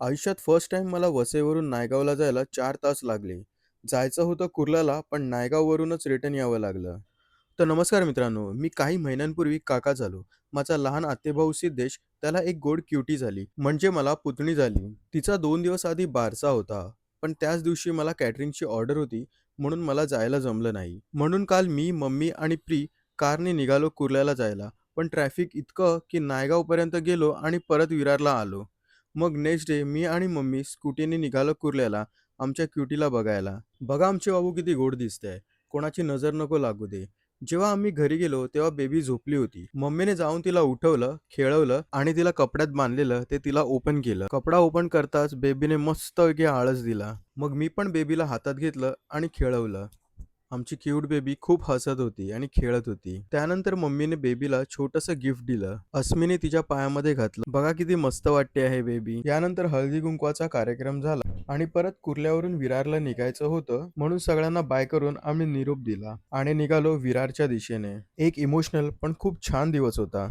आयुष्यात first time मला वसईवरून नायगावला जायला 4 तास लागले. जायचं होतं कुर्ल्याला, पण नायगाववरूनच रिटर्न यावं लागलं. तर नमस्कार मित्रांनो, मी काही महिन्यांपूर्वी काका झालो. माझा लहान आत्तेभाऊ सिद्धेश, त्याला एक गोड क्युटी झाली, म्हणजे मला पुतणी झाली. तिचा 2 दिवस आधी बारसा होता, पण त्याच दिवशी मला कॅटरिंगची ऑर्डर होती, म्हणून मला जायला जमलं नाही. म्हणून काल मी, मम्मी आणि प्री कारने निघालो कुर्ल्याला जायला. पण ट्रॅफिक इतकं की नायगावपर्यंत गेलो आणि परत विरारला आलो. मग नेक्स्ट डे मी आणि मम्मी स्कूटीने निघालो कुर्ल्याला आमच्या क्युटीला बघायला. बघा आमचे बाबू किती गोड दिसते. कोणाची नजर नको लागू दे. जेव्हा आम्ही घरी गेलो तेव्हा बेबी झोपली होती. मम्मीने जाऊन तिला उठवलं, खेळवलं आणि तिला कपड्यात बांधलेलं ते तिला ओपन केलं. कपडा ओपन करताच बेबीने मस्तपैकी आळस दिला. मग मी पण बेबीला हातात घेतलं आणि खेळवलं. आमची क्यूट बेबी खूप हसत होती आणि खेळत होती. त्यानंतर मम्मीने बेबीला छोटंसं गिफ्ट दिलं. अस्मीने तिच्या पायामध्ये घातलं. बघा किती मस्त वाटते आहे बेबी. यानंतर हळदी कुंकवाचा कार्यक्रम झाला आणि परत कुर्ल्यावरून विरारला निघायचं होतं, म्हणून सगळ्यांना बाय करून आम्ही निरोप दिला आणि निघालो विरारच्या दिशेने. एक इमोशनल पण खूप छान दिवस होता.